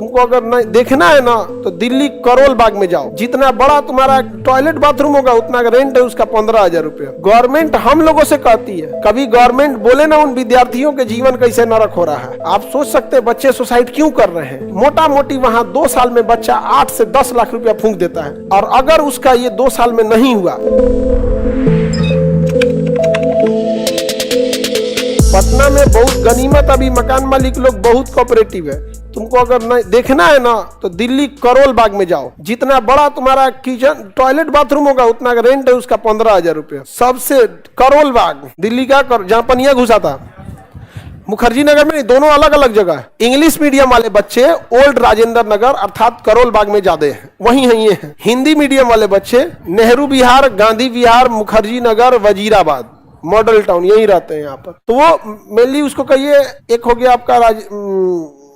तुमको अगर नहीं देखना है ना तो दिल्ली करोल बाग में जाओ। जितना बड़ा तुम्हारा टॉयलेट बाथरूम होगा उतना रेंट है उसका 15,000 रुपया। गवर्नमेंट हम लोगों से कहती है, कभी गवर्नमेंट बोले ना उन विद्यार्थियों के जीवन कैसे नरक हो रहा है। आप सोच सकते हैं बच्चे सुसाइड क्यों कर रहे हैं। मोटा मोटी वहाँ 2 साल में बच्चा 8 से 10 लाख रुपया फूंक देता है, और अगर उसका ये 2 साल में नहीं हुआ। पटना में बहुत गनीमत, अभी मकान मालिक लोग बहुत कोऑपरेटिव है। तुमको अगर नहीं देखना है ना तो दिल्ली करोल बाग में जाओ। जितना बड़ा तुम्हारा किचन टॉयलेट बाथरूम होगा उतना रेंट है उसका 15,000 रुपया। सबसे करोल बाग दिल्ली का जहाँ पनिया घुसा था, मुखर्जी नगर में नहीं, दोनों अलग अलग जगह है। इंग्लिश मीडियम वाले बच्चे ओल्ड राजेंद्र नगर अर्थात करोल बाग में ज्यादा है, वहीं है ये है। हिंदी मीडियम वाले बच्चे नेहरू विहार, गांधी विहार, मुखर्जी नगर, वजीराबाद मॉडल टाउन यही रहते हैं यहाँ पर। तो वो मेनली उसको कहिए, एक हो गया आपका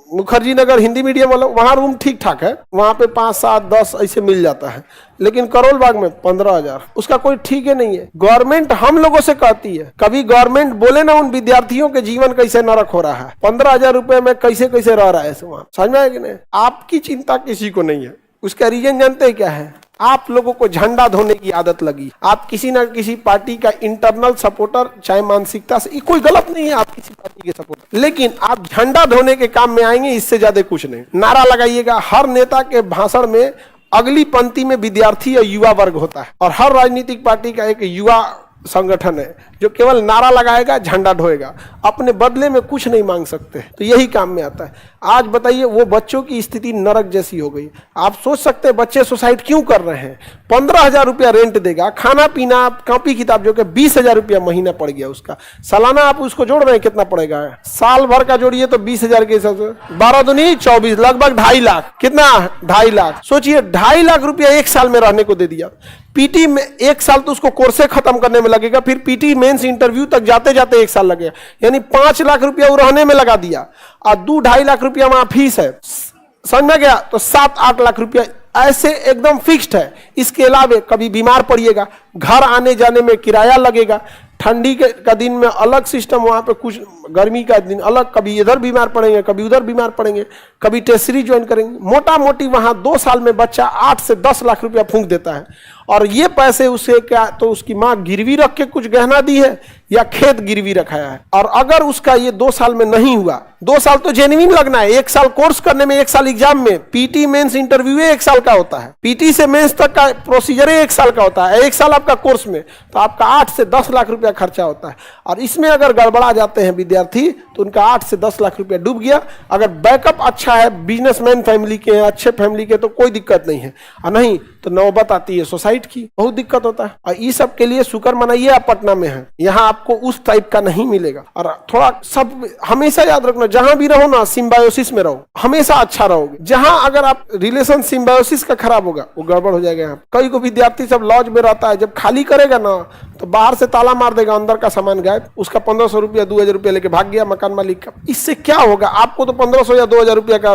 मुखर्जी नगर हिंदी मीडियम वाला, वहाँ रूम ठीक ठाक है, वहाँ पे 5, 7, 10 ऐसे मिल जाता है। लेकिन करोल बाग में 15,000, उसका कोई ठीक है नहीं है। गवर्नमेंट हम लोगों से कहती है, कभी गवर्नमेंट बोले ना उन विद्यार्थियों के जीवन कैसे नरक हो रहा है। 15,000 रुपए में कैसे कैसे रह रहा है वहाँ, समझ में आया कि नहीं। आपकी चिंता किसी को नहीं है। उसका रीजन जानते हैं क्या है? आप लोगों को झंडा धोने की आदत लगी। आप किसी ना किसी पार्टी का इंटरनल सपोर्टर, चाहे मानसिकता से, कोई गलत नहीं है आप किसी पार्टी के सपोर्टर, लेकिन आप झंडा धोने के काम में आएंगे, इससे ज्यादा कुछ नहीं। नारा लगाइएगा। हर नेता के भाषण में अगली पंक्ति में विद्यार्थी या युवा वर्ग होता है, और हर राजनीतिक पार्टी का एक युवा संगठन है जो केवल नारा लगाएगा, झंडा ढोएगा, अपने बदले में कुछ नहीं मांग सकते। तो यही काम में आता है। आज बताइए वो बच्चों की स्थिति नरक जैसी हो गई। आप सोच सकते हैं बच्चे सुसाइड क्यों कर रहे हैं। 15,000 रुपया रेंट देगा, खाना पीना, कॉपी किताब जो कि 20,000 रुपया महीना पड़ गया उसका। सालाना आप उसको जोड़ रहे हैं कितना पड़ेगा, साल भर का जोड़िए तो 20,000 के हिसाब से 12 दूनी 24, लगभग 2.5 लाख। कितना? 2.5 लाख। सोचिए 2.5 लाख रुपया 1 साल में रहने को दे दिया। पीटी में 1 साल तो उसको कोर्से खत्म करने में लगेगा, फिर पीटी मेंस इंटरव्यू तक जाते जाते 1 साल लगेगा, यानी 5 लाख रुपया वो रहने में लगा दिया, और 2-2.5 लाख रुपया वहां फीस है। समझ में गया? तो 7-8 लाख रुपया ऐसे एकदम फिक्स्ड है। इसके अलावा कभी बीमार पड़िएगा, घर आने जाने में किराया लगेगा, ठंडी का दिन में अलग सिस्टम, वहाँ पे कुछ गर्मी का दिन अलग, कभी इधर बीमार पड़ेंगे, कभी उधर बीमार पड़ेंगे, कभी टेस्टरी ज्वाइन करेंगे। मोटा मोटी वहाँ 2 साल में बच्चा 8 से 10 लाख रुपया फूंक देता है, और ये पैसे उसे क्या तो उसकी माँ गिरवी रख के कुछ गहना दी है या खेत गिरवी रखाया है। और अगर उसका ये 2 साल में नहीं हुआ, 2 साल तो जेन्युइन लगना है। 1 साल कोर्स करने में, 1 साल एग्जाम में, पीटी मेंस इंटरव्यू 1 साल का होता है, पीटी से मेंस तक का प्रोसीजर 1 साल का होता है। 1 साल आपका कोर्स में तो आपका 8 से 10 लाख रुपया खर्चा होता है, और इसमें अगर गड़बड़ा जाते हैं विद्यार्थी तो उनका 8 से 10 लाख रुपया डूब गया। अगर बैकअप अच्छा है, बिजनेसमैन फैमिली के, अच्छे फैमिली के, तो कोई दिक्कत नहीं है, और नहीं तो नौबत आती है सुसाइड की, बहुत दिक्कत होता है। और इस सब के लिए शुक्र मनाइए आप पटना में हैं, यहाँ आपको उस टाइप का नहीं मिलेगा। और थोड़ा सब हमेशा याद रखना, जहां भी रहो ना सिम्बायोसिस में रहो, हमेशा अच्छा रहोगे। जहां अगर आप रिलेशन सिम्बायोसिस का खराब होगा वो गड़बड़ हो जाएगा। यहाँ कई को विद्यार्थी सब लॉज में रहता है, जब खाली करेगा ना तो बाहर से ताला मार देगा, अंदर का सामान गायब, उसका 1500 रुपया 2,000 रुपया लेके भाग गया मकान मालिक का। इससे क्या होगा? आपको तो 1500 या 2,000 रुपया का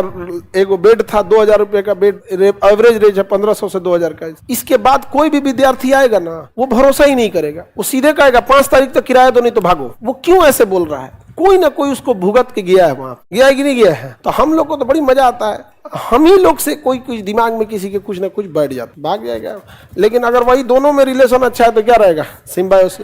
एक बेड था, 2,000 रुपया का बेड एवरेज रेंज है 1500 से 2,000 का। इसके बाद कोई भी विद्यार्थी आएगा ना वो भरोसा ही नहीं करेगा, वो सीधे कहेगा 5 तारीख तक किराया दो नहीं तो भागो। वो क्यों ऐसे बोल रहा है? कोई ना कोई उसको भुगत के गया है, वहां गया है कि नहीं गया है। तो हम लोग को तो बड़ी मजा आता है, हम ही लोग से कोई कुछ दिमाग में किसी के कुछ ना कुछ बैठ जाता, भाग जाएगा। लेकिन अगर वही दोनों में रिलेशन अच्छा है तो क्या रहेगा? सिम्बायोसिस।